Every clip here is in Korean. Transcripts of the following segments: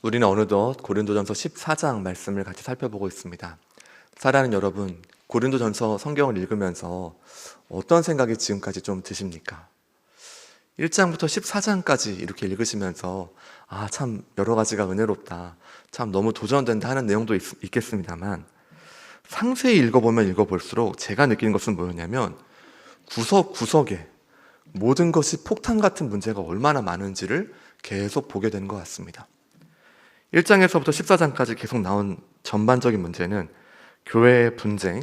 우리는 어느덧 고린도전서 14장 말씀을 같이 살펴보고 있습니다. 사랑하는 여러분, 고린도전서 성경을 읽으면서 어떤 생각이 지금까지 좀 드십니까? 1장부터 14장까지 이렇게 읽으시면서 참 여러 가지가 은혜롭다, 참 너무 도전된다 하는 내용도 있겠습니다만, 상세히 읽어보면 읽어볼수록 제가 느끼는 것은 뭐였냐면 구석구석에 모든 것이 폭탄 같은 문제가 얼마나 많은지를 계속 보게 되는 것 같습니다. 1장에서부터 14장까지 계속 나온 전반적인 문제는 교회의 분쟁,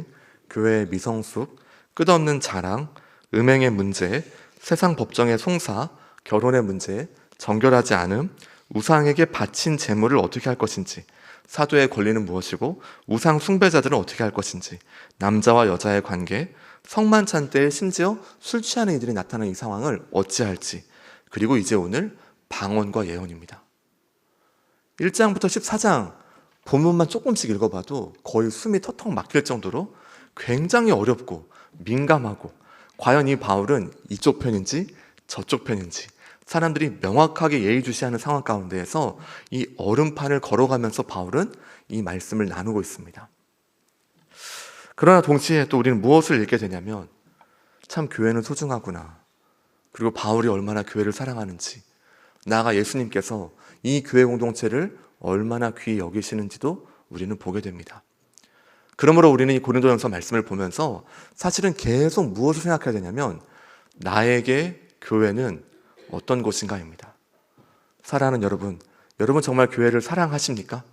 교회의 미성숙, 끝없는 자랑, 음행의 문제, 세상 법정의 송사, 결혼의 문제, 정결하지 않음, 우상에게 바친 재물을 어떻게 할 것인지, 사도의 권리는 무엇이고 우상 숭배자들은 어떻게 할 것인지, 남자와 여자의 관계, 성만찬 때에 심지어 술 취하는 이들이 나타나는 이 상황을 어찌할지, 그리고 이제 오늘 방언과 예언입니다. 1장부터 14장 본문만 조금씩 읽어봐도 거의 숨이 턱턱 막힐 정도로 굉장히 어렵고 민감하고, 과연 이 바울은 이쪽 편인지 저쪽 편인지 사람들이 명확하게 예의주시하는 상황 가운데에서 이 얼음판을 걸어가면서 바울은 이 말씀을 나누고 있습니다. 그러나 동시에 또 우리는 무엇을 읽게 되냐면, 참 교회는 소중하구나, 그리고 바울이 얼마나 교회를 사랑하는지, 나아가 예수님께서 이 교회 공동체를 얼마나 귀히 여기시는지도 우리는 보게 됩니다. 그러므로 우리는 이 고린도전서 말씀을 보면서 사실은 계속 무엇을 생각해야 되냐면, 나에게 교회는 어떤 곳인가입니다. 사랑하는 여러분, 여러분 정말 교회를 사랑하십니까?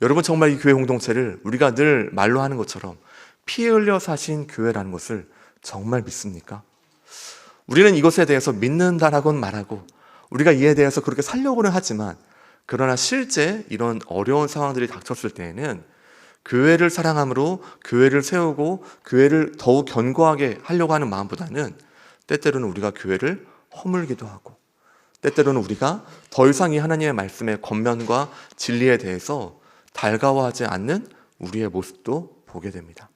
여러분 정말 이 교회 공동체를 우리가 늘 말로 하는 것처럼 피 흘려 사신 교회라는 것을 정말 믿습니까? 우리는 이것에 대해서 믿는다라고는 말하고 우리가 이에 대해서 그렇게 살려고는 하지만, 그러나 실제 이런 어려운 상황들이 닥쳤을 때에는 교회를 사랑함으로 교회를 세우고 교회를 더욱 견고하게 하려고 하는 마음보다는 때때로는 우리가 교회를 허물기도 하고, 때때로는 우리가 더 이상 이 하나님의 말씀의 권면과 진리에 대해서 달가워하지 않는 우리의 모습도 보게 됩니다.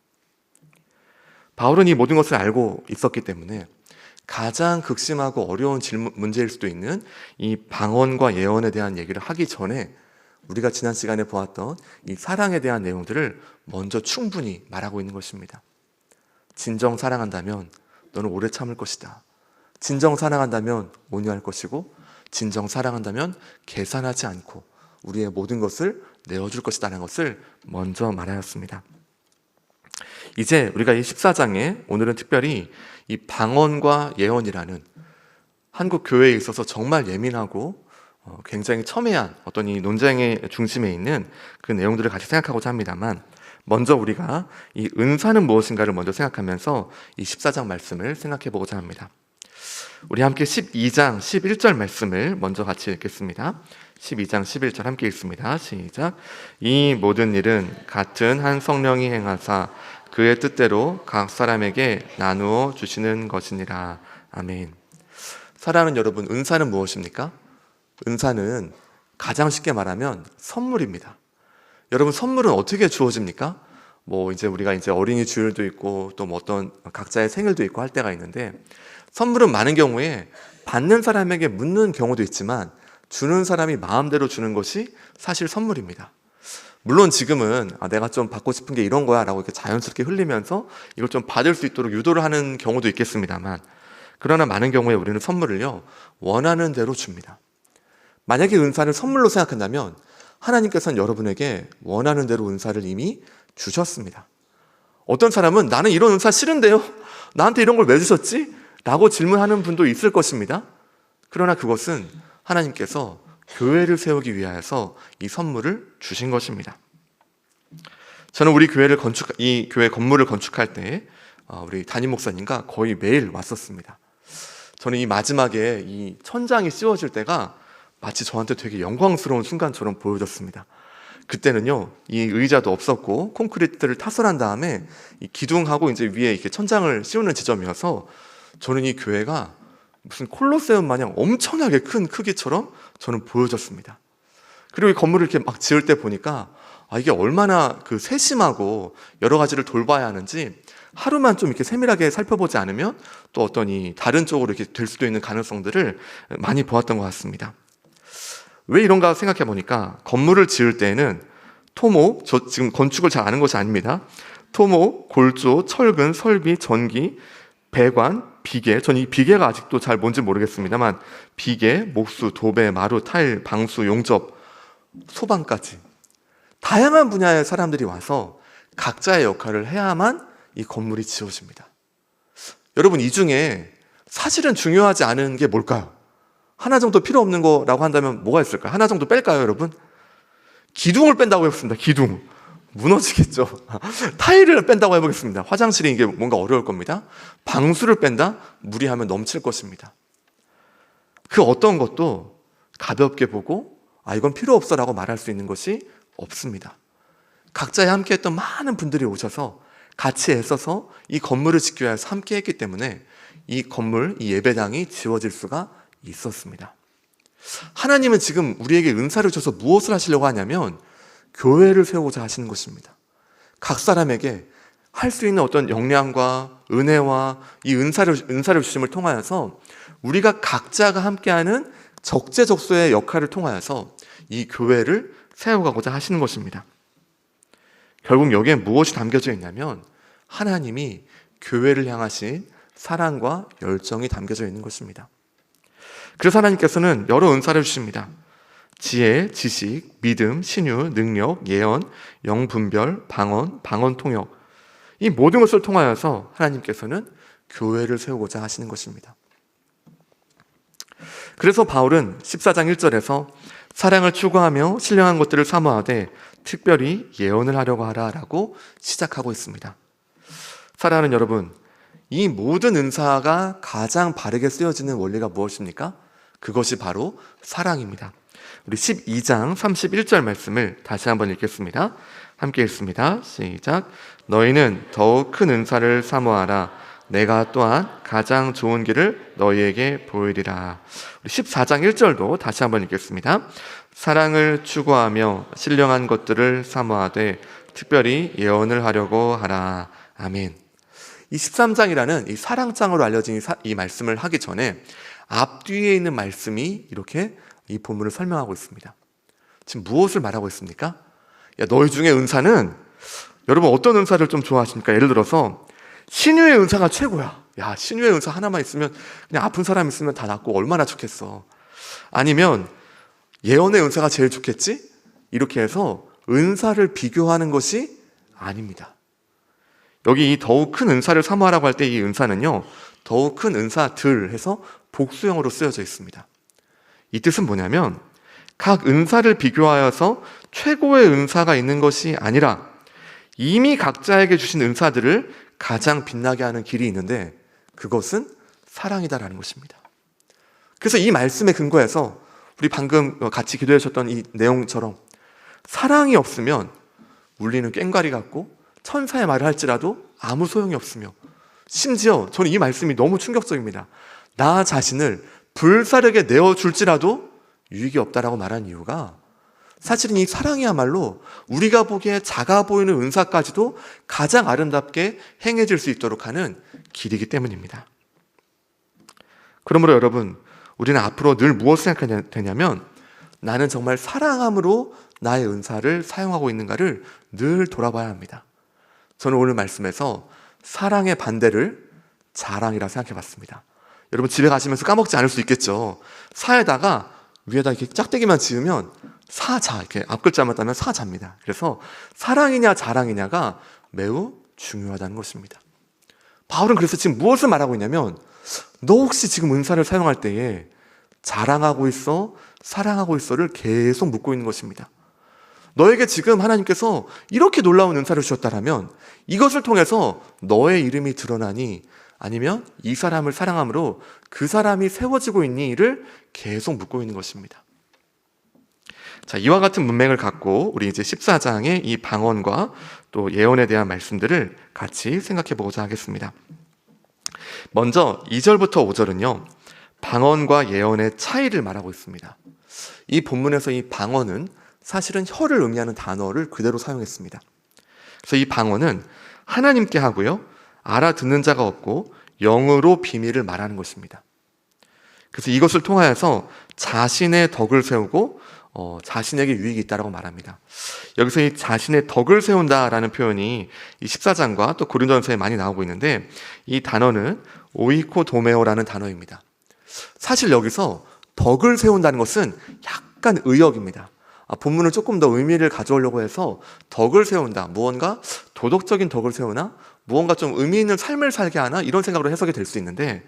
바울은 이 모든 것을 알고 있었기 때문에 가장 극심하고 어려운 문제일 수도 있는 이 방언과 예언에 대한 얘기를 하기 전에 우리가 지난 시간에 보았던 이 사랑에 대한 내용들을 먼저 충분히 말하고 있는 것입니다. 진정 사랑한다면 너는 오래 참을 것이다. 진정 사랑한다면 온유할 것이고, 진정 사랑한다면 계산하지 않고 우리의 모든 것을 내어줄 것이다라는 것을 먼저 말하였습니다. 이제 우리가 이 14장에 오늘은 특별히 이 방언과 예언이라는 한국 교회에 있어서 정말 예민하고 굉장히 첨예한 어떤 이 논쟁의 중심에 있는 그 내용들을 같이 생각하고자 합니다만, 먼저 우리가 이 은사는 무엇인가를 먼저 생각하면서 이 14장 말씀을 생각해 보고자 합니다. 우리 함께 12장 11절 말씀을 먼저 같이 읽겠습니다. 12장 11절 함께 읽습니다. 시작. 이 모든 일은 같은 한 성령이 행하사 그의 뜻대로 각 사람에게 나누어 주시는 것이니라. 아멘. 사랑하는 여러분, 은사는 무엇입니까? 은사는 가장 쉽게 말하면 선물입니다. 여러분, 선물은 어떻게 주어집니까? 우리가 어린이 주일도 있고 또 어떤 각자의 생일도 있고 할 때가 있는데, 선물은 많은 경우에 받는 사람에게 묻는 경우도 있지만 주는 사람이 마음대로 주는 것이 사실 선물입니다. 물론 지금은 내가 좀 받고 싶은 게 이런 거야 라고 이렇게 자연스럽게 흘리면서 이걸 좀 받을 수 있도록 유도를 하는 경우도 있겠습니다만, 그러나 많은 경우에 우리는 선물을요 원하는 대로 줍니다. 만약에 은사를 선물로 생각한다면 하나님께서는 여러분에게 원하는 대로 은사를 이미 주셨습니다. 어떤 사람은 나는 이런 은사 싫은데요, 나한테 이런 걸 왜 주셨지? 라고 질문하는 분도 있을 것입니다. 그러나 그것은 하나님께서 교회를 세우기 위하여서 이 선물을 주신 것입니다. 저는 우리 이 교회 건물을 건축할 때 우리 담임 목사님과 거의 매일 왔었습니다. 저는 이 마지막에 이 천장이 씌워질 때가 마치 저한테 되게 영광스러운 순간처럼 보여졌습니다. 그때는요, 이 의자도 없었고 콘크리트를 타설한 다음에 이 기둥하고 이제 위에 이렇게 천장을 씌우는 지점이어서 저는 이 교회가 무슨 콜로세움 마냥 엄청나게 큰 크기처럼 저는 보여졌습니다. 그리고 이 건물을 이렇게 막 지을 때 보니까 이게 얼마나 그 세심하고 여러 가지를 돌봐야 하는지 하루만 좀 이렇게 세밀하게 살펴보지 않으면 또 어떤 이 다른 쪽으로 이렇게 될 수도 있는 가능성들을 많이 보았던 것 같습니다. 왜 이런가 생각해 보니까 건물을 지을 때에는 토목, 저 지금 건축을 잘 아는 것이 아닙니다. 토목, 골조, 철근, 설비, 전기, 배관, 비계. 전 이 비계가 아직도 잘 뭔지 모르겠습니다만 비계, 목수, 도배, 마루, 타일, 방수, 용접, 소방까지 다양한 분야의 사람들이 와서 각자의 역할을 해야만 이 건물이 지어집니다. 여러분, 이 중에 사실은 중요하지 않은 게 뭘까요? 하나 정도 필요 없는 거라고 한다면 뭐가 있을까요? 하나 정도 뺄까요, 여러분? 기둥을 뺀다고 해보겠습니다. 기둥. 무너지겠죠. 타일을 뺀다고 해보겠습니다. 화장실이 이게 뭔가 어려울 겁니다. 방수를 뺀다? 무리하면 넘칠 것입니다. 그 어떤 것도 가볍게 보고 이건 필요 없어 라고 말할 수 있는 것이 없습니다. 각자에 함께했던 많은 분들이 오셔서 같이 애써서 이 건물을 짓기 위해서 함께했기 때문에 이 건물, 이 예배당이 지어질 수가 있었습니다. 하나님은 지금 우리에게 은사를 주셔서 무엇을 하시려고 하냐면 교회를 세우고자 하시는 것입니다. 각 사람에게 할 수 있는 어떤 역량과 은혜와 이 은사를 주심을 통하여서 우리가 각자가 함께하는 적재적소의 역할을 통하여서 이 교회를 세워가고자 하시는 것입니다. 결국 여기에 무엇이 담겨져 있냐면 하나님이 교회를 향하신 사랑과 열정이 담겨져 있는 것입니다. 그래서 하나님께서는 여러 은사를 주십니다. 지혜, 지식, 믿음, 신유, 능력, 예언, 영분별, 방언, 방언통역, 이 모든 것을 통하여서 하나님께서는 교회를 세우고자 하시는 것입니다. 그래서 바울은 14장 1절에서 사랑을 추구하며 신령한 것들을 사모하되 특별히 예언을 하려고 하라라고 시작하고 있습니다. 사랑하는 여러분, 이 모든 은사가 가장 바르게 쓰여지는 원리가 무엇입니까? 그것이 바로 사랑입니다. 우리 12장 31절 말씀을 다시 한번 읽겠습니다. 함께 읽습니다. 시작. 너희는 더욱 큰 은사를 사모하라. 내가 또한 가장 좋은 길을 너희에게 보이리라. 우리 14장 1절도 다시 한번 읽겠습니다. 사랑을 추구하며 신령한 것들을 사모하되 특별히 예언을 하려고 하라. 아멘. 이 13장이라는 이 사랑장으로 알려진 이 말씀을 하기 전에 앞뒤에 있는 말씀이 이렇게 이 본문을 설명하고 있습니다. 지금 무엇을 말하고 있습니까? 너희 중에 은사는, 여러분 어떤 은사를 좀 좋아하십니까? 예를 들어서 신유의 은사가 최고야. 신유의 은사 하나만 있으면, 그냥 아픈 사람 있으면 다 낫고 얼마나 좋겠어. 아니면 예언의 은사가 제일 좋겠지? 이렇게 해서 은사를 비교하는 것이 아닙니다. 여기 이 더욱 큰 은사를 사모하라고 할 때 이 은사는요, 더욱 큰 은사들 해서 복수형으로 쓰여져 있습니다. 이 뜻은 뭐냐면 각 은사를 비교하여서 최고의 은사가 있는 것이 아니라 이미 각자에게 주신 은사들을 가장 빛나게 하는 길이 있는데 그것은 사랑이다라는 것입니다. 그래서 이 말씀에 근거해서 우리 방금 같이 기도해 주셨던 이 내용처럼 사랑이 없으면 울리는 꽹과리 같고 천사의 말을 할지라도 아무 소용이 없으며, 심지어 저는 이 말씀이 너무 충격적입니다. 나 자신을 불사르게 내어줄지라도 유익이 없다라고 말한 이유가 사실은 이 사랑이야말로 우리가 보기에 작아 보이는 은사까지도 가장 아름답게 행해질 수 있도록 하는 길이기 때문입니다. 그러므로 여러분, 우리는 앞으로 늘 무엇을 생각해야 되냐면 나는 정말 사랑함으로 나의 은사를 사용하고 있는가를 늘 돌아봐야 합니다. 저는 오늘 말씀에서 사랑의 반대를 자랑이라 생각해 봤습니다. 여러분 집에 가시면서 까먹지 않을 수 있겠죠. 사에다가 위에다 이렇게 짝대기만 지으면 사자, 이렇게 앞글자만 따면 사자입니다. 그래서 사랑이냐 자랑이냐가 매우 중요하다는 것입니다. 바울은 그래서 지금 무엇을 말하고 있냐면 너 혹시 지금 은사를 사용할 때에 자랑하고 있어? 사랑하고 있어를 계속 묻고 있는 것입니다. 너에게 지금 하나님께서 이렇게 놀라운 은사를 주셨다라면 이것을 통해서 너의 이름이 드러나니 아니면 이 사람을 사랑함으로 그 사람이 세워지고 있니를 계속 묻고 있는 것입니다. 자, 이와 같은 문맥을 갖고 우리 이제 14장의 이 방언과 또 예언에 대한 말씀들을 같이 생각해 보고자 하겠습니다. 먼저 2절부터 5절은요, 방언과 예언의 차이를 말하고 있습니다. 이 본문에서 이 방언은 사실은 혀를 의미하는 단어를 그대로 사용했습니다. 그래서 이 방언은 하나님께 하고요, 알아듣는 자가 없고 영으로 비밀을 말하는 것입니다. 그래서 이것을 통하여서 자신의 덕을 세우고 자신에게 유익이 있다라고 말합니다. 여기서 이 자신의 덕을 세운다라는 표현이 이 14장과 또 고린도전서에 많이 나오고 있는데, 이 단어는 오이코도메오라는 단어입니다. 사실 여기서 덕을 세운다는 것은 약간 의역입니다. 본문을 조금 더 의미를 가져오려고 해서 덕을 세운다, 무언가 도덕적인 덕을 세우나 무언가 좀 의미 있는 삶을 살게 하나, 이런 생각으로 해석이 될 수 있는데,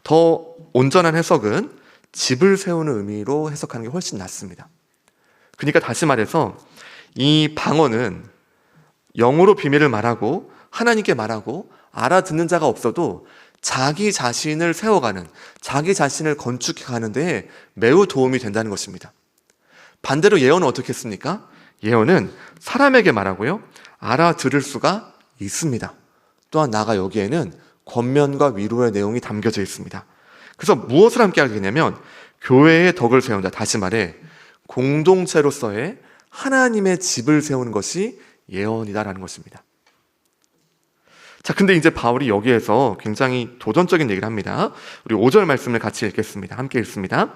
더 온전한 해석은 집을 세우는 의미로 해석하는 게 훨씬 낫습니다. 그러니까 다시 말해서 이 방언은 영으로 비밀을 말하고 하나님께 말하고 알아듣는 자가 없어도 자기 자신을 세워가는, 자기 자신을 건축해가는 데 매우 도움이 된다는 것입니다. 반대로 예언은 어떻게 했습니까? 예언은 사람에게 말하고요, 알아들을 수가 있습니다. 또한 나아가 여기에는 권면과 위로의 내용이 담겨져 있습니다. 그래서 무엇을 함께 하게 되냐면 교회의 덕을 세운다, 다시 말해 공동체로서의 하나님의 집을 세우는 것이 예언이다라는 것입니다. 자, 근데 이제 바울이 여기에서 굉장히 도전적인 얘기를 합니다. 우리 5절 말씀을 같이 읽겠습니다. 함께 읽습니다.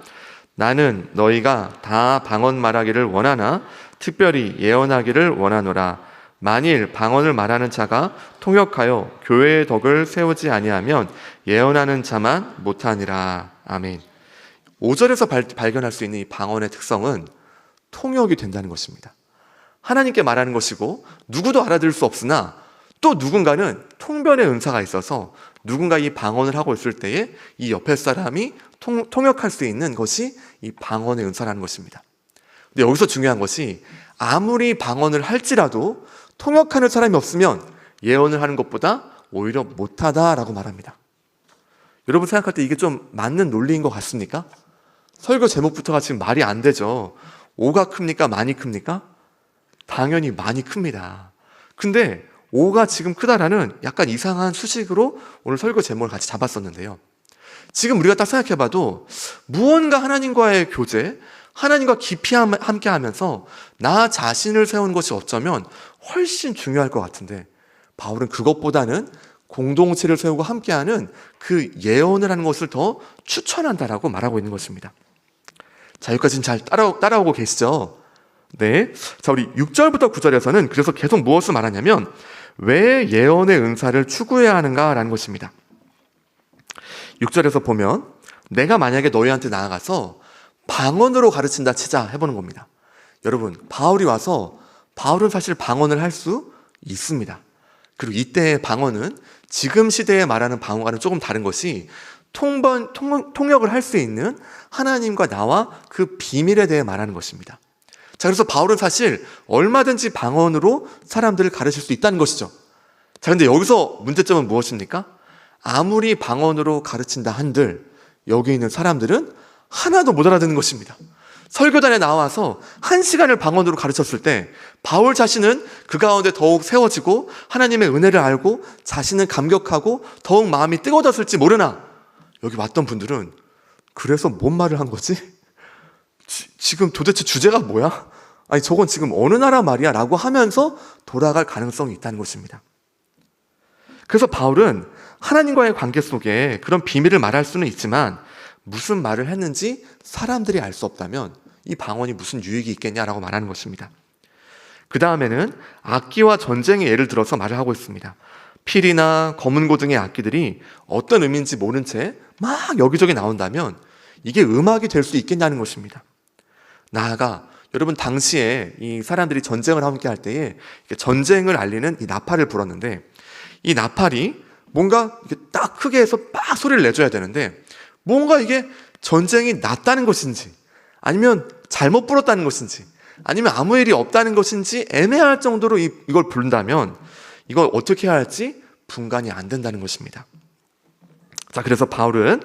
나는 너희가 다 방언 말하기를 원하나 특별히 예언하기를 원하노라. 만일 방언을 말하는 자가 통역하여 교회의 덕을 세우지 아니하면 예언하는 자만 못하니라. 아멘. 5절에서 발견할 수 있는 이 방언의 특성은 통역이 된다는 것입니다. 하나님께 말하는 것이고 누구도 알아들을 수 없으나 또 누군가는 통변의 은사가 있어서 누군가 이 방언을 하고 있을 때에 이 옆에 사람이 통역할 수 있는 것이 이 방언의 은사라는 것입니다. 근데 여기서 중요한 것이 아무리 방언을 할지라도 통역하는 사람이 없으면 예언을 하는 것보다 오히려 못하다라고 말합니다. 여러분 생각할 때 이게 좀 맞는 논리인 것 같습니까? 설교 제목부터가 지금 말이 안 되죠. 오가 큽니까? 많이 큽니까? 당연히 많이 큽니다. 근데 오가 지금 크다라는 약간 이상한 수식으로 오늘 설교 제목을 같이 잡았었는데요. 지금 우리가 딱 생각해봐도 무언가 하나님과의 교제, 하나님과 깊이 함께 하면서 나 자신을 세우는 것이 어쩌면 훨씬 중요할 것 같은데, 바울은 그것보다는 공동체를 세우고 함께하는 그 예언을 하는 것을 더 추천한다라고 말하고 있는 것입니다. 자, 여기까지는 잘 따라오고 계시죠? 네. 자, 우리 6절부터 9절에서는 그래서 계속 무엇을 말하냐면 왜 예언의 은사를 추구해야 하는가라는 것입니다. 6절에서 보면 내가 만약에 너희한테 나아가서 방언으로 가르친다 치자 해보는 겁니다. 여러분, 바울이 와서 바울은 사실 방언을 할 수 있습니다. 그리고 이때의 방언은 지금 시대에 말하는 방언과는 조금 다른 것이 통역을 할 수 있는 하나님과 나와 그 비밀에 대해 말하는 것입니다. 자, 그래서 바울은 사실 얼마든지 방언으로 사람들을 가르칠 수 있다는 것이죠. 자, 근데 여기서 문제점은 무엇입니까? 아무리 방언으로 가르친다 한들 여기 있는 사람들은 하나도 못 알아듣는 것입니다. 설교단에 나와서 1시간을 방언으로 가르쳤을 때 바울 자신은 그 가운데 더욱 세워지고 하나님의 은혜를 알고 자신은 감격하고 더욱 마음이 뜨거워졌을지 모르나 여기 왔던 분들은 그래서 뭔 말을 한 거지? 지금 도대체 주제가 뭐야? 아니 저건 지금 어느 나라 말이야? 라고 하면서 돌아갈 가능성이 있다는 것입니다. 그래서 바울은 하나님과의 관계 속에 그런 비밀을 말할 수는 있지만 무슨 말을 했는지 사람들이 알 수 없다면 이 방언이 무슨 유익이 있겠냐라고 말하는 것입니다. 그 다음에는 악기와 전쟁의 예를 들어서 말을 하고 있습니다. 필이나 검은고 등의 악기들이 어떤 의미인지 모른 채 막 여기저기 나온다면 이게 음악이 될 수 있겠냐는 것입니다. 나아가 여러분 당시에 이 사람들이 전쟁을 함께 할 때에 전쟁을 알리는 이 나팔을 불었는데 이 나팔이 뭔가 이렇게 딱 크게 해서 막 소리를 내줘야 되는데 뭔가 이게 전쟁이 났다는 것인지 아니면 잘못 불었다는 것인지 아니면 아무 일이 없다는 것인지 애매할 정도로 이걸 부른다면 이걸 어떻게 해야 할지 분간이 안 된다는 것입니다. 자, 그래서 바울은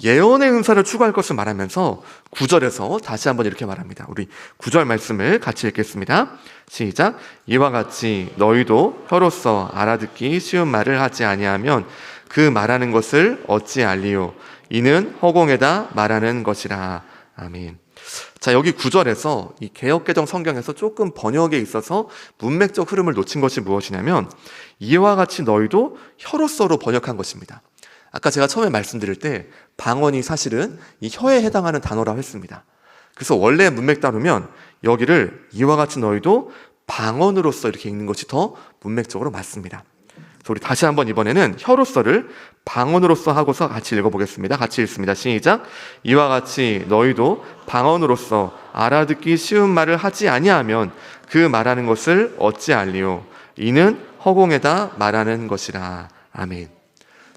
예언의 은사를 추구할 것을 말하면서 9절에서 다시 한번 이렇게 말합니다. 우리 9절 말씀을 같이 읽겠습니다. 시작. 이와 같이 너희도 혀로서 알아듣기 쉬운 말을 하지 아니하면 그 말하는 것을 어찌 알리요? 이는 허공에다 말하는 것이라. 아멘. 자, 여기 9절에서 이 개역개정 성경에서 조금 번역에 있어서 문맥적 흐름을 놓친 것이 무엇이냐면 이와 같이 너희도 혀로서로 번역한 것입니다. 아까 제가 처음에 말씀드릴 때 방언이 사실은 이 혀에 해당하는 단어라고 했습니다. 그래서 원래 문맥 따르면 여기를 이와 같이 너희도 방언으로서 이렇게 읽는 것이 더 문맥적으로 맞습니다. 그래서 우리 다시 한번 이번에는 혀로서를 방언으로서 하고서 같이 읽어보겠습니다. 같이 읽습니다. 시작. 이와 같이 너희도 방언으로서 알아듣기 쉬운 말을 하지 아니하면 그 말하는 것을 어찌 알리요? 이는 허공에다 말하는 것이라. 아멘.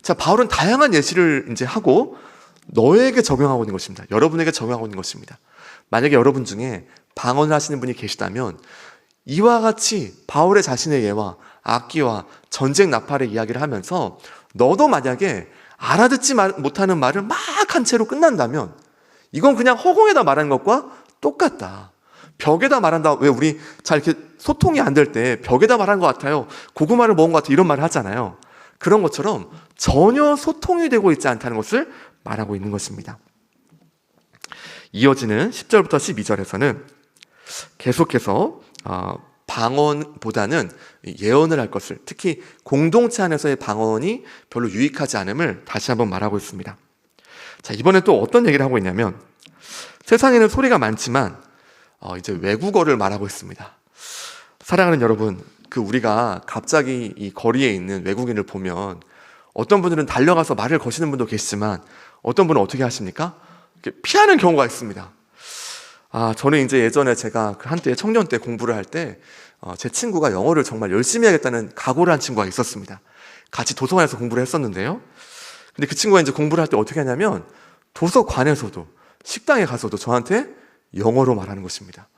자, 바울은 다양한 예시를 이제 하고 너에게 적용하고 있는 것입니다. 여러분에게 적용하고 있는 것입니다. 만약에 여러분 중에 방언을 하시는 분이 계시다면 이와 같이 바울의 자신의 예와 악기와 전쟁 나팔의 이야기를 하면서 너도 만약에 알아듣지 못하는 말을 막 한 채로 끝난다면 이건 그냥 허공에다 말하는 것과 똑같다. 벽에다 말한다. 왜 우리 잘 이렇게 소통이 안 될 때 벽에다 말하는 것 같아요. 고구마를 먹은 것 같아요. 이런 말을 하잖아요. 그런 것처럼 전혀 소통이 되고 있지 않다는 것을 말하고 있는 것입니다. 이어지는 10절부터 12절에서는 계속해서 방언보다는 예언을 할 것을, 특히 공동체 안에서의 방언이 별로 유익하지 않음을 다시 한번 말하고 있습니다. 자, 이번에 또 어떤 얘기를 하고 있냐면 세상에는 소리가 많지만 이제 외국어를 말하고 있습니다. 사랑하는 여러분, 우리가 갑자기 이 거리에 있는 외국인을 보면 어떤 분들은 달려가서 말을 거시는 분도 계시지만 어떤 분은 어떻게 하십니까? 피하는 경우가 있습니다. 저는 이제 예전에 제가 한때 청년 때 공부를 할 때 제 친구가 영어를 정말 열심히 하겠다는 각오를 한 친구가 있었습니다. 같이 도서관에서 공부를 했었는데요. 근데 그 친구가 이제 공부를 할 때 어떻게 하냐면 도서관에서도 식당에 가서도 저한테 영어로 말하는 것입니다.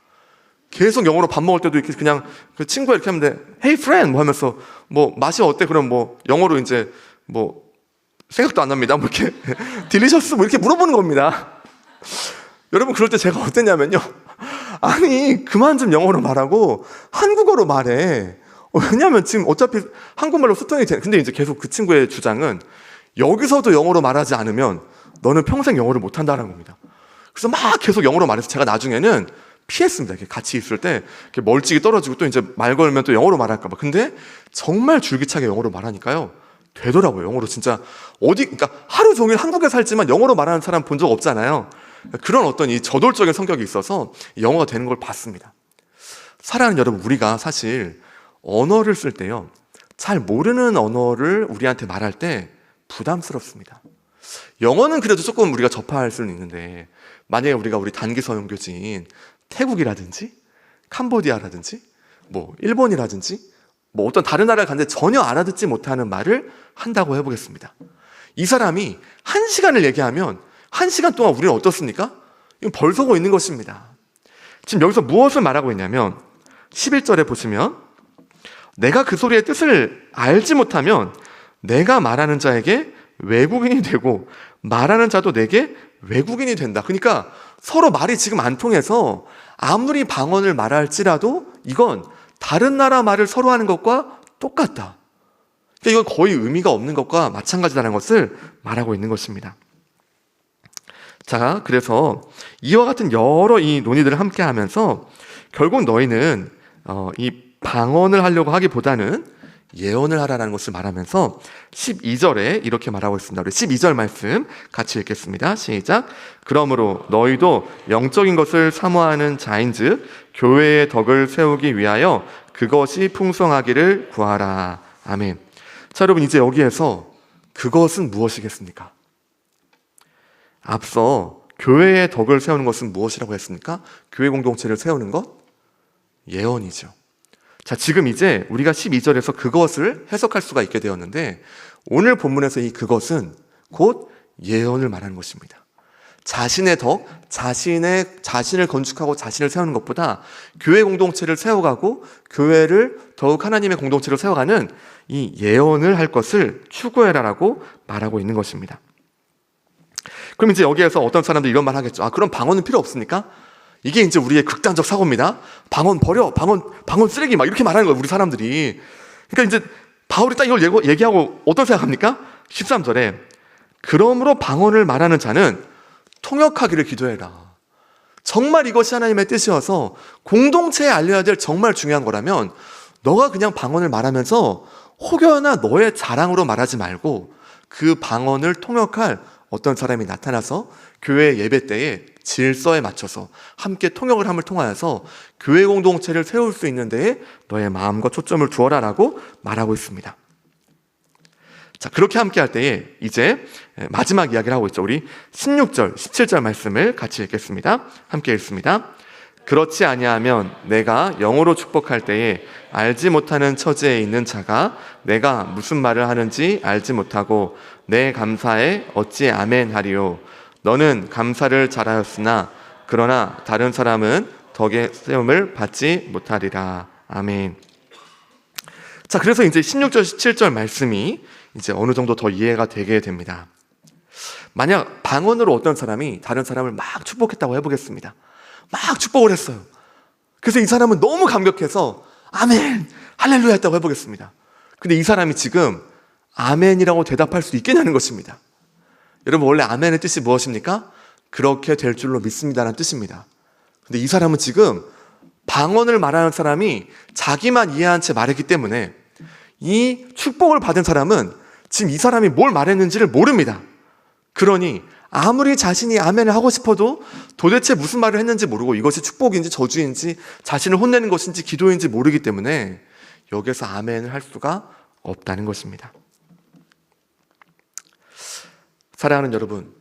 계속 영어로 밥 먹을 때도 이렇게 그냥 그 친구가 이렇게 하면 돼. Hey friend 뭐 하면서 뭐 맛이 어때? 그럼 뭐 영어로 이제 뭐 생각도 안 납니다. 뭐 이렇게 딜리셔스 뭐 이렇게 물어보는 겁니다. 여러분, 그럴 때 제가 어땠냐면요. 아니, 그만 좀 영어로 말하고 한국어로 말해. 왜냐면 지금 어차피 한국말로 소통이 돼. 근데 이제 계속 그 친구의 주장은 여기서도 영어로 말하지 않으면 너는 평생 영어를 못 한다는 겁니다. 그래서 막 계속 영어로 말해서 제가 나중에는 피했습니다. 이렇게 같이 있을 때 이렇게 멀찍이 떨어지고 또 이제 말 걸면 또 영어로 말할까봐. 근데 정말 줄기차게 영어로 말하니까요. 되더라고요. 영어로 진짜 그러니까 하루 종일 한국에 살지만 영어로 말하는 사람 본 적 없잖아요. 그런 어떤 이 저돌적인 성격이 있어서 영어가 되는 걸 봤습니다. 사랑하는 여러분, 우리가 사실 언어를 쓸 때요, 잘 모르는 언어를 우리한테 말할 때 부담스럽습니다. 영어는 그래도 조금 우리가 접할 수는 있는데 만약에 우리 단기 서영교지인 태국이라든지 캄보디아라든지 뭐 일본이라든지 뭐 어떤 다른 나라를 갔는데 전혀 알아듣지 못하는 말을 한다고 해보겠습니다. 이 사람이 1시간을 얘기하면 1시간 동안 우리는 어떻습니까? 이건 벌서고 있는 것입니다. 지금 여기서 무엇을 말하고 있냐면 11절에 보시면 내가 그 소리의 뜻을 알지 못하면 내가 말하는 자에게 외국인이 되고 말하는 자도 내게 외국인이 된다. 그러니까 서로 말이 지금 안 통해서 아무리 방언을 말할지라도 이건 다른 나라 말을 서로 하는 것과 똑같다. 그러니까 이건 거의 의미가 없는 것과 마찬가지다는 것을 말하고 있는 것입니다. 자, 그래서 이와 같은 여러 이 논의들을 함께 하면서 결국 너희는 이 방언을 하려고 하기보다는 예언을 하라는 것을 말하면서 12절에 이렇게 말하고 있습니다. 우리 12절 말씀 같이 읽겠습니다. 시작. 그러므로 너희도 영적인 것을 사모하는 자인즉 교회의 덕을 세우기 위하여 그것이 풍성하기를 구하라. 아멘. 자, 여러분, 이제 여기에서 그것은 무엇이겠습니까? 앞서 교회의 덕을 세우는 것은 무엇이라고 했습니까? 교회 공동체를 세우는 것? 예언이죠. 자, 지금 이제 우리가 12절에서 그것을 해석할 수가 있게 되었는데 오늘 본문에서 이 그것은 곧 예언을 말하는 것입니다. 자신의 덕, 자신을 건축하고 자신을 세우는 것보다 교회 공동체를 세워가고 교회를 더욱 하나님의 공동체로 세워가는 이 예언을 할 것을 추구해라라고 말하고 있는 것입니다. 그럼 이제 여기에서 어떤 사람들이 이런 말 하겠죠. 그럼 방언은 필요 없습니까? 이게 이제 우리의 극단적 사고입니다. 방언 버려, 방언 쓰레기 막 이렇게 말하는 거예요, 우리 사람들이. 그러니까 이제 바울이 딱 이걸 얘기하고 어떤 생각합니까? 13절에 그러므로 방언을 말하는 자는 통역하기를 기도해라. 정말 이것이 하나님의 뜻이어서 공동체에 알려야 될 정말 중요한 거라면 너가 그냥 방언을 말하면서 혹여나 너의 자랑으로 말하지 말고 그 방언을 통역할 어떤 사람이 나타나서 교회 예배 때에 질서에 맞춰서 함께 통역을 함을 통하여서 교회 공동체를 세울 수 있는 데에 너의 마음과 초점을 두어라라고 말하고 있습니다. 자, 그렇게 함께 할 때에 이제 마지막 이야기를 하고 있죠. 우리 16절, 17절 말씀을 같이 읽겠습니다. 함께 읽습니다. 그렇지 아니하면 내가 영으로 축복할 때에 알지 못하는 처지에 있는 자가 내가 무슨 말을 하는지 알지 못하고 내 감사에 어찌 아멘 하리요. 너는 감사를 잘하였으나 그러나 다른 사람은 덕의 세움을 받지 못하리라. 아멘. 자, 그래서 이제 16절, 17절 말씀이 이제 어느 정도 더 이해가 되게 됩니다. 만약 방언으로 어떤 사람이 다른 사람을 막 축복했다고 해보겠습니다. 막 축복을 했어요. 그래서 이 사람은 너무 감격해서 아멘, 할렐루야 했다고 해보겠습니다. 근데 이 사람이 지금 아멘이라고 대답할 수 있겠냐는 것입니다. 여러분, 원래 아멘의 뜻이 무엇입니까? 그렇게 될 줄로 믿습니다라는 뜻입니다. 근데 이 사람은 지금 방언을 말하는 사람이 자기만 이해한 채 말했기 때문에 이 축복을 받은 사람은 지금 이 사람이 뭘 말했는지를 모릅니다. 그러니 아무리 자신이 아멘을 하고 싶어도 도대체 무슨 말을 했는지 모르고 이것이 축복인지 저주인지 자신을 혼내는 것인지 기도인지 모르기 때문에 여기서 아멘을 할 수가 없다는 것입니다. 사랑하는 여러분,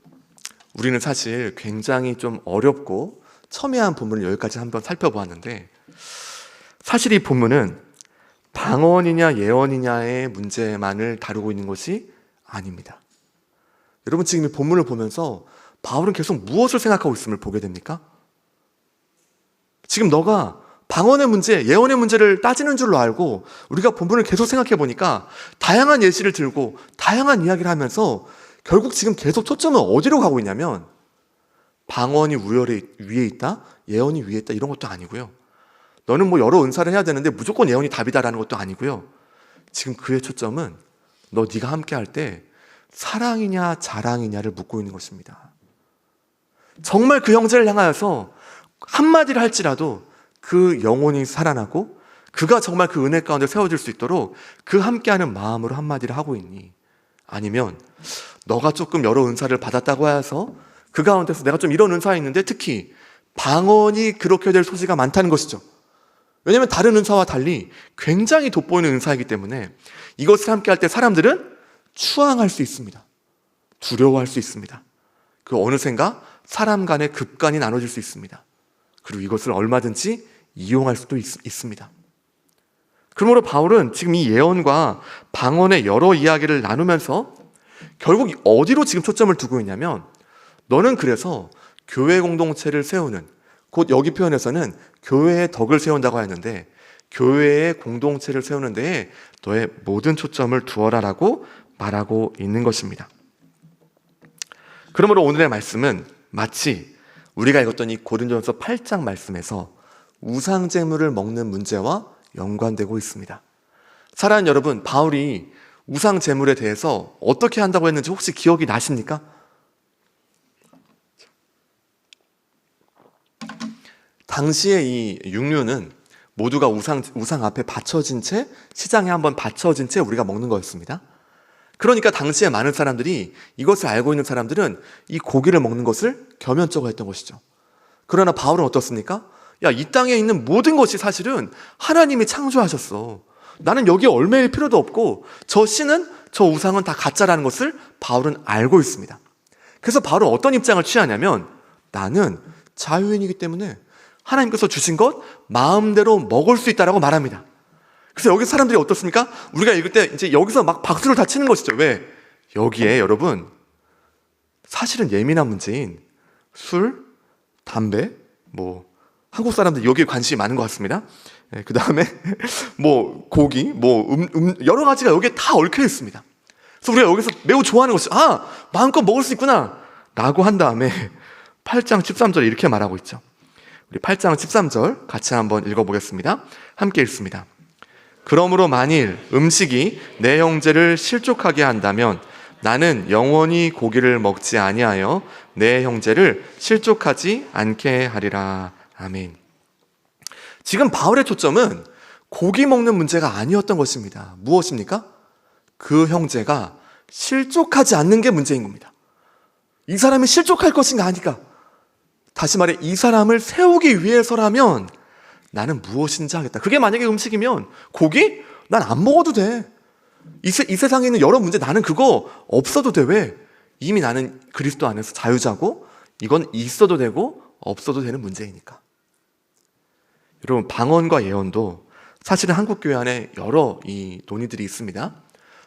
우리는 사실 굉장히 좀 어렵고 첨예한 본문을 여기까지 한번 살펴보았는데 사실 이 본문은 방언이냐 예언이냐의 문제만을 다루고 있는 것이 아닙니다. 여러분, 지금 이 본문을 보면서 바울은 계속 무엇을 생각하고 있음을 보게 됩니까? 지금 너가 방언의 문제, 예언의 문제를 따지는 줄로 알고 우리가 본문을 계속 생각해 보니까 다양한 예시를 들고 다양한 이야기를 하면서 결국 지금 계속 초점은 어디로 가고 있냐면 방언이 위에 있다, 예언이 위에 있다 이런 것도 아니고요. 너는 뭐 여러 은사를 해야 되는데 무조건 예언이 답이다라는 것도 아니고요. 지금 그의 초점은 네가 함께 할 때 사랑이냐 자랑이냐를 묻고 있는 것입니다. 정말 그 형제를 향하여서 한마디를 할지라도 그 영혼이 살아나고 그가 정말 그 은혜 가운데 세워질 수 있도록 그 함께하는 마음으로 한마디를 하고 있니? 아니면 너가 조금 여러 은사를 받았다고 해서 그 가운데서 내가 좀 이런 은사가 있는데 특히 방언이 그렇게 될 소지가 많다는 것이죠. 왜냐하면 다른 은사와 달리 굉장히 돋보이는 은사이기 때문에 이것을 함께 할 때 사람들은 추앙할 수 있습니다. 두려워할 수 있습니다. 그 어느샌가 사람 간의 급간이 나눠질 수 있습니다. 그리고 이것을 얼마든지 이용할 수도 있습니다. 그러므로 바울은 지금 이 예언과 방언의 여러 이야기를 나누면서 결국 어디로 지금 초점을 두고 있냐면 너는 그래서 교회 공동체를 세우는, 곧 여기 표현에서는 교회의 덕을 세운다고 하였는데 교회의 공동체를 세우는 데에 너의 모든 초점을 두어라라고 말하고 있는 것입니다. 그러므로 오늘의 말씀은 마치 우리가 읽었던 이 고린도전서 8장 말씀에서 우상제물을 먹는 문제와 연관되고 있습니다. 사랑하는 여러분, 바울이 우상제물에 대해서 어떻게 한다고 했는지 혹시 기억이 나십니까? 당시에 이 육류는 모두가 우상 앞에 받쳐진 채, 시장에 한번 받쳐진 채 우리가 먹는 거였습니다. 그러니까 당시에 많은 사람들이, 이것을 알고 있는 사람들은 이 고기를 먹는 것을 겸연쩍어 했던 것이죠. 그러나 바울은 어떻습니까? 야, 이 땅에 있는 모든 것이 사실은 하나님이 창조하셨어. 나는 여기에 얽매일 필요도 없고 저 신은, 저 우상은 다 가짜라는 것을 바울은 알고 있습니다. 그래서 바울은 어떤 입장을 취하냐면 나는 자유인이기 때문에 하나님께서 주신 것 마음대로 먹을 수 있다라고 말합니다. 그래서 여기 사람들이 어떻습니까? 우리가 읽을 때 이제 여기서 막 박수를 다 치는 것이죠. 왜? 여기에 여러분 사실은 예민한 문제인 술, 담배, 뭐 한국 사람들 여기에 관심이 많은 것 같습니다. 그 다음에 뭐 고기, 뭐 여러 가지가 여기에 다 얽혀 있습니다. 그래서 우리가 여기서 매우 좋아하는 것이 마음껏 먹을 수 있구나 라고 한 다음에 8장 13절에 이렇게 말하고 있죠. 우리 8장 13절 같이 한번 읽어보겠습니다. 함께 읽습니다. 그러므로 만일 음식이 내 형제를 실족하게 한다면 나는 영원히 고기를 먹지 아니하여 내 형제를 실족하지 않게 하리라. 아멘. 지금 바울의 초점은 고기 먹는 문제가 아니었던 것입니다. 무엇입니까? 그 형제가 실족하지 않는 게 문제인 겁니다. 이 사람이 실족할 것인가 아닌가. 다시 말해 이 사람을 세우기 위해서라면 나는 무엇인지 하겠다. 그게 만약에 음식이면 고기? 난 안 먹어도 돼. 이 세상에 있는 여러 문제 나는 그거 없어도 돼. 왜? 이미 나는 그리스도 안에서 자유자고 이건 있어도 되고 없어도 되는 문제이니까. 여러분, 방언과 예언도 사실은 한국교회 안에 여러 이 논의들이 있습니다.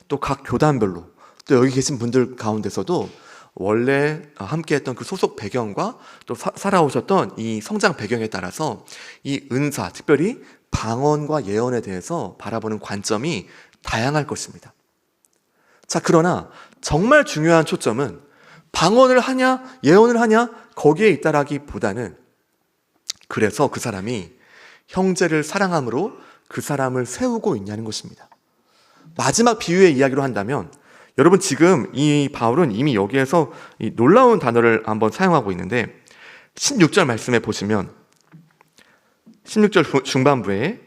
또 각 교단별로 또 여기 계신 분들 가운데서도 원래 함께 했던 그 소속 배경과 또 살아오셨던 이 성장 배경에 따라서 이 은사, 특별히 방언과 예언에 대해서 바라보는 관점이 다양할 것입니다. 자, 그러나 정말 중요한 초점은 방언을 하냐, 예언을 하냐, 거기에 있다라기보다는 그래서 그 사람이 형제를 사랑함으로 그 사람을 세우고 있냐는 것입니다. 마지막 비유의 이야기로 한다면 여러분, 지금 이 바울은 이미 여기에서 이 놀라운 단어를 한번 사용하고 있는데 16절 말씀에 보시면 16절 중반부에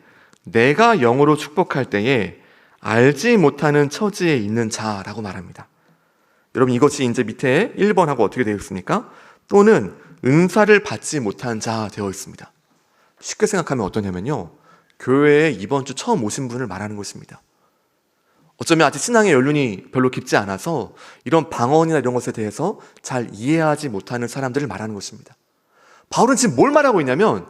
내가 영으로 축복할 때에 알지 못하는 처지에 있는 자라고 말합니다. 여러분, 이것이 이제 밑에 1번하고 어떻게 되어 있습니까? 또는 은사를 받지 못한 자 되어 있습니다. 쉽게 생각하면 어떠냐면요, 교회에 이번 주 처음 오신 분을 말하는 것입니다. 어쩌면 아직 신앙의 연륜이 별로 깊지 않아서 이런 방언이나 이런 것에 대해서 잘 이해하지 못하는 사람들을 말하는 것입니다. 바울은 지금 뭘 말하고 있냐면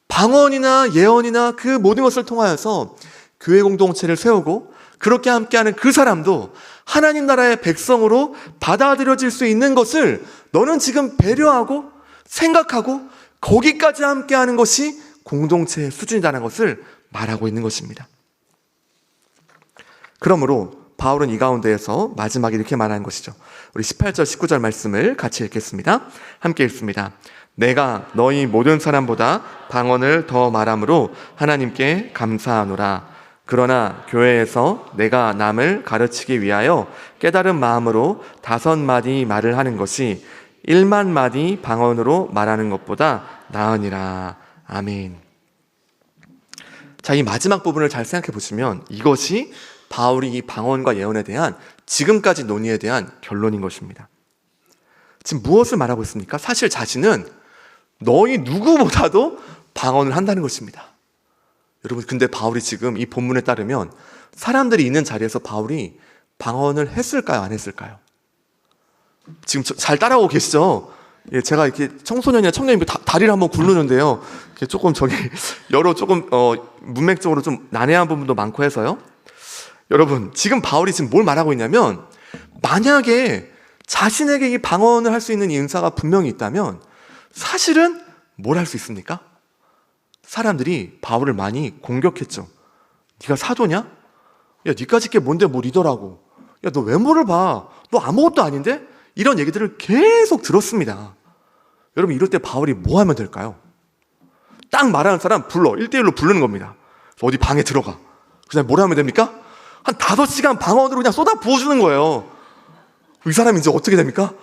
방언이나 예언이나 그 모든 것을 통하여서 교회 공동체를 세우고 그렇게 함께하는 그 사람도 하나님 나라의 백성으로 받아들여질 수 있는 것을 너는 지금 배려하고 생각하고 거기까지 함께하는 것이 공동체의 수준이라는 것을 말하고 있는 것입니다. 그러므로 바울은 이 가운데에서 마지막에 이렇게 말하는 것이죠. 우리 18절 19절 말씀을 같이 읽겠습니다. 함께 읽습니다. 내가 너희 모든 사람보다 방언을 더 말함으로 하나님께 감사하노라. 그러나 교회에서 내가 남을 가르치기 위하여 깨달은 마음으로 5마디 말을 하는 것이 1만 마디 방언으로 말하는 것보다 나으니라. 아멘. 자, 이 마지막 부분을 잘 생각해 보시면 이것이 바울이 이 방언과 예언에 대한 지금까지 논의에 대한 결론인 것입니다. 지금 무엇을 말하고 있습니까? 사실 자신은 너희 누구보다도 방언을 한다는 것입니다. 여러분, 근데 바울이 지금 이 본문에 따르면 사람들이 있는 자리에서 바울이 방언을 했을까요? 안 했을까요? 지금 잘 따라오고 계시죠? 예, 제가 이렇게 청소년이나 청년이 다리를 한번 굴르는데요. 조금 문맥적으로 좀 난해한 부분도 많고 해서요. 여러분, 지금 바울이 지금 뭘 말하고 있냐면 만약에 자신에게 이 방언을 할 수 있는 이 은사가 분명히 있다면 사실은 뭘 할 수 있습니까? 사람들이 바울을 많이 공격했죠. 네가 사도냐? 야, 니까짓 게 뭔데 뭐 리더라고. 야, 너 외모를 봐. 너 아무것도 아닌데? 이런 얘기들을 계속 들었습니다. 여러분, 이럴 때 바울이 뭐 하면 될까요? 딱 말하는 사람 불러. 1대1로 부르는 겁니다. 어디 방에 들어가. 그냥 뭘 하면 됩니까? 한 5시간 방언으로 그냥 쏟아 부어주는 거예요. 이 사람이 이제 어떻게 됩니까?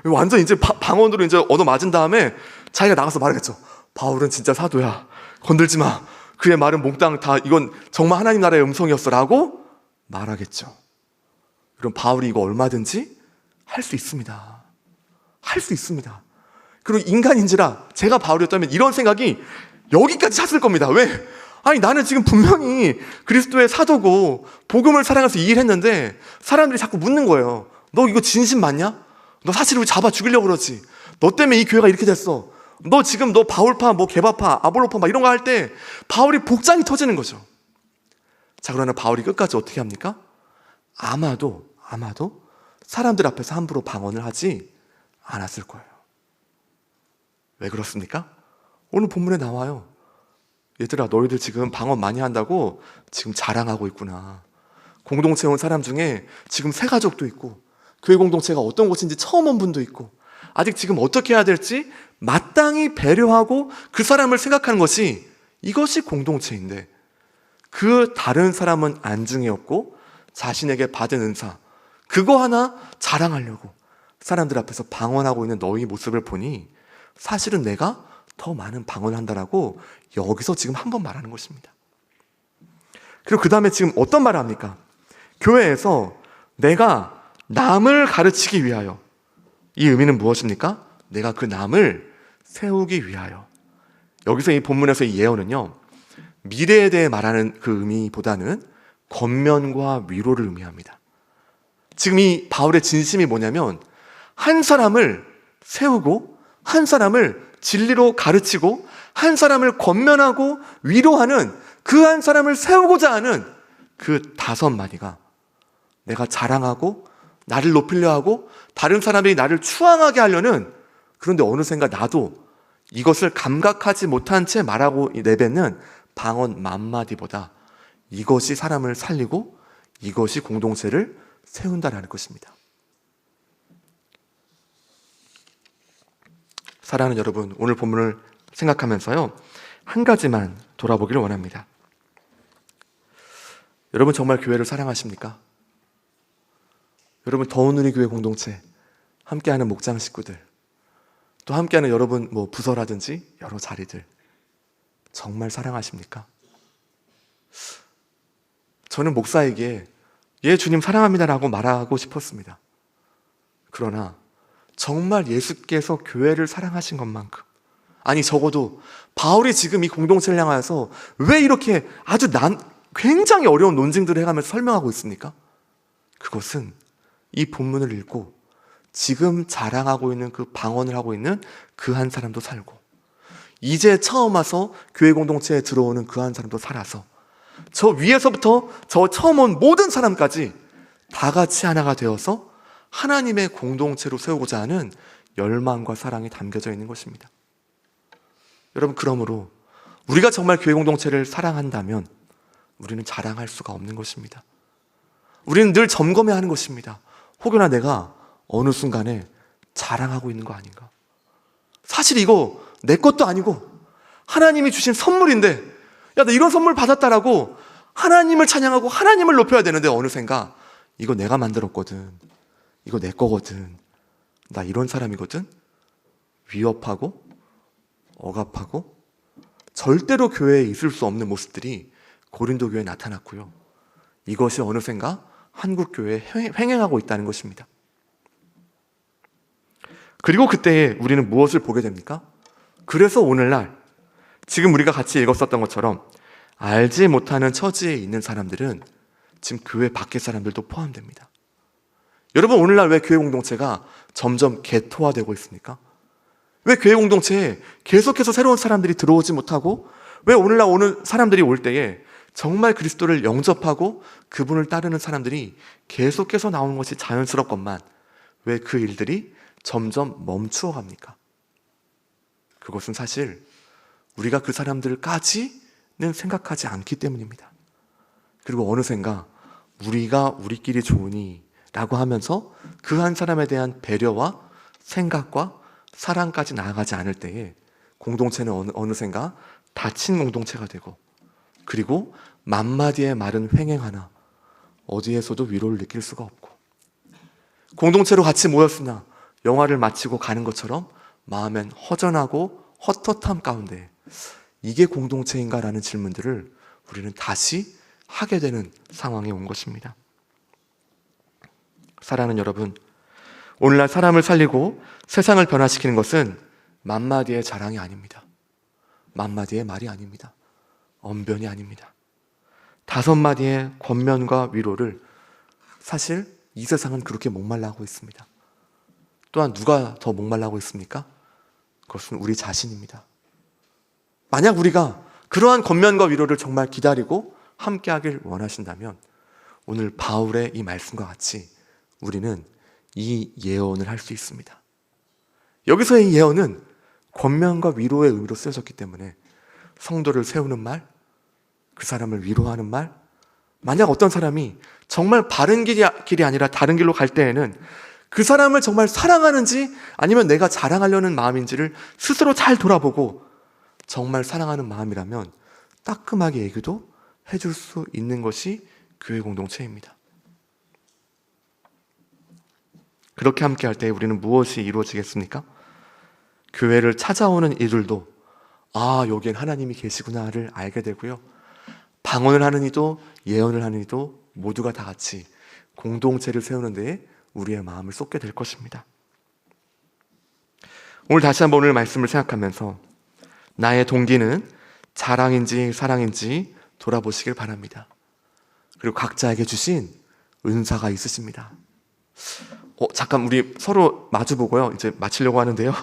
완전 이제 방언으로 이제 얻어맞은 다음에 자기가 나가서 말하겠죠. 바울은 진짜 사도야. 건들지 마. 그의 말은 몽땅 다 이건 정말 하나님 나라의 음성이었어 라고 말하겠죠. 그럼 바울이 이거 얼마든지 할 수 있습니다. 할 수 있습니다. 그리고 인간인지라 제가 바울이었다면 이런 생각이 여기까지 찼을 겁니다. 왜? 아니, 나는 지금 분명히 그리스도의 사도고 복음을 사랑해서 이 일을 했는데 사람들이 자꾸 묻는 거예요. 너 이거 진심 맞냐? 너 사실 우리 잡아 죽이려고 그러지. 너 때문에 이 교회가 이렇게 됐어. 너 지금 너 바울파, 뭐 개바파, 아볼로파 막 이런 거 할 때 바울이 복장이 터지는 거죠. 자, 그러나 바울이 끝까지 어떻게 합니까? 아마도 사람들 앞에서 함부로 방언을 하지 않았을 거예요. 왜 그렇습니까? 오늘 본문에 나와요. 얘들아, 너희들 지금 방언 많이 한다고 지금 자랑하고 있구나. 공동체 온 사람 중에 지금 새 가족도 있고 교회 공동체가 어떤 곳인지 처음 온 분도 있고 아직 지금 어떻게 해야 될지 마땅히 배려하고 그 사람을 생각하는 것이 이것이 공동체인데 그 다른 사람은 안중에 없고 자신에게 받은 은사 그거 하나 자랑하려고 사람들 앞에서 방언하고 있는 너희 모습을 보니 사실은 내가 더 많은 방언을 한다라고 여기서 지금 한 번 말하는 것입니다. 그리고 그 다음에 지금 어떤 말을 합니까? 교회에서 내가 남을 가르치기 위하여. 이 의미는 무엇입니까? 내가 그 남을 세우기 위하여. 여기서 이 본문에서 이 예언은요, 미래에 대해 말하는 그 의미보다는 권면과 위로를 의미합니다. 지금 이 바울의 진심이 뭐냐면, 한 사람을 세우고 한 사람을 진리로 가르치고 한 사람을 권면하고 위로하는, 그 한 사람을 세우고자 하는 그 5마디가 내가 자랑하고 나를 높이려 하고 다른 사람들이 나를 추앙하게 하려는, 그런데 어느샌가 나도 이것을 감각하지 못한 채 말하고 내뱉는 방언 10,000마디보다 이것이 사람을 살리고 이것이 공동체를 세운다라는 것입니다. 사랑하는 여러분, 오늘 본문을 생각하면서요, 한 가지만 돌아보기를 원합니다. 여러분 정말 교회를 사랑하십니까? 여러분 더운우리 교회 공동체 함께하는 목장 식구들, 또 함께하는 여러분 부서라든지 여러 자리들 정말 사랑하십니까? 저는 목사에게 예 주님 사랑합니다라고 말하고 싶었습니다. 그러나 정말 예수께서 교회를 사랑하신 것만큼, 아니 적어도 바울이 지금 이 공동체를 향하여서 왜 이렇게 아주 굉장히 어려운 논증들을 해가면서 설명하고 있습니까? 그것은 이 본문을 읽고 지금 자랑하고 있는 그 방언을 하고 있는 그 한 사람도 살고, 이제 처음 와서 교회 공동체에 들어오는 그 한 사람도 살아서, 저 위에서부터 저 처음 온 모든 사람까지 다 같이 하나가 되어서 하나님의 공동체로 세우고자 하는 열망과 사랑이 담겨져 있는 것입니다. 여러분, 그러므로 우리가 정말 교회 공동체를 사랑한다면 우리는 자랑할 수가 없는 것입니다. 우리는 늘 점검해야 하는 것입니다. 혹여나 내가 어느 순간에 자랑하고 있는 거 아닌가? 사실 이거 내 것도 아니고 하나님이 주신 선물인데, 야, 나 이런 선물 받았다라고 하나님을 찬양하고 하나님을 높여야 되는데 어느샌가 이거 내가 만들었거든, 이거 내 거거든, 나 이런 사람이거든, 위협하고 억압하고 절대로 교회에 있을 수 없는 모습들이 고린도 교회에 나타났고요, 이것이 어느샌가 한국 교회에 횡행하고 있다는 것입니다. 그리고 그때 우리는 무엇을 보게 됩니까? 그래서 오늘날 지금 우리가 같이 읽었었던 것처럼 알지 못하는 처지에 있는 사람들은 지금 교회 밖의 사람들도 포함됩니다. 여러분, 오늘날 왜 교회 공동체가 점점 개토화되고 있습니까? 왜 교회 공동체에 계속해서 새로운 사람들이 들어오지 못하고, 왜 오늘날 오는 사람들이 올 때에 정말 그리스도를 영접하고 그분을 따르는 사람들이 계속해서 나오는 것이 자연스럽건만 왜 그 일들이 점점 멈추어 갑니까? 그것은 사실 우리가 그 사람들까지는 생각하지 않기 때문입니다. 그리고 어느샌가 우리가 우리끼리 좋으니 라고 하면서 그 한 사람에 대한 배려와 생각과 사랑까지 나아가지 않을 때에 공동체는 어느샌가 닫힌 공동체가 되고, 그리고 10,000마디의 말은 횡행하나 어디에서도 위로를 느낄 수가 없고, 공동체로 같이 모였으나 영화를 마치고 가는 것처럼 마음엔 허전하고 헛헛함 가운데 이게 공동체인가라는 질문들을 우리는 다시 하게 되는 상황에 온 것입니다. 사랑하는 여러분, 오늘날 사람을 살리고 세상을 변화시키는 것은 10,000마디의 자랑이 아닙니다. 10,000마디의 말이 아닙니다. 언변이 아닙니다. 5마디의 권면과 위로를 사실 이 세상은 그렇게 목말라하고 있습니다. 또한 누가 더 목말라하고 있습니까? 그것은 우리 자신입니다. 만약 우리가 그러한 권면과 위로를 정말 기다리고 함께하길 원하신다면 오늘 바울의 이 말씀과 같이 우리는 이 예언을 할 수 있습니다. 여기서의 이 예언은 권면과 위로의 의미로 쓰여졌기 때문에 성도를 세우는 말, 그 사람을 위로하는 말, 만약 어떤 사람이 정말 바른 길이 아니라 다른 길로 갈 때에는 그 사람을 정말 사랑하는지 아니면 내가 자랑하려는 마음인지를 스스로 잘 돌아보고 정말 사랑하는 마음이라면 따끔하게 얘기도 해줄 수 있는 것이 교회 공동체입니다. 그렇게 함께 할 때 우리는 무엇이 이루어지겠습니까? 교회를 찾아오는 이들도 여기엔 하나님이 계시구나를 알게 되고요, 방언을 하는 이도 예언을 하는 이도 모두가 다 같이 공동체를 세우는 데에 우리의 마음을 쏟게 될 것입니다. 오늘 다시 한번 오늘 말씀을 생각하면서 나의 동기는 자랑인지 사랑인지 돌아보시길 바랍니다. 그리고 각자에게 주신 은사가 있으십니다. 잠깐 우리 서로 마주보고요. 이제 마치려고 하는데요.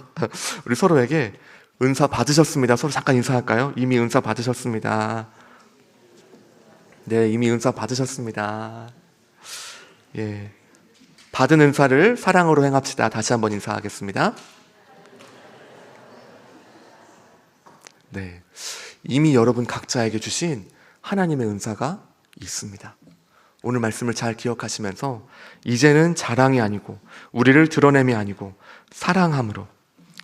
우리 서로에게 은사 받으셨습니다. 서로 잠깐 인사할까요? 이미 은사 받으셨습니다. 네, 이미 은사 받으셨습니다. 예, 받은 은사를 사랑으로 행합시다. 다시 한번 인사하겠습니다. 네, 이미 여러분 각자에게 주신 하나님의 은사가 있습니다. 오늘 말씀을 잘 기억하시면서 이제는 자랑이 아니고 우리를 드러냄이 아니고 사랑함으로,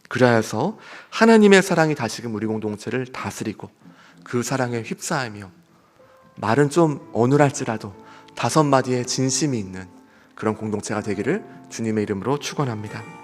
그리하여서 하나님의 사랑이 다시금 우리 공동체를 다스리고 그 사랑에 휩싸이며 말은 좀 어눌할지라도 5마디의 진심이 있는 그런 공동체가 되기를 주님의 이름으로 축원합니다.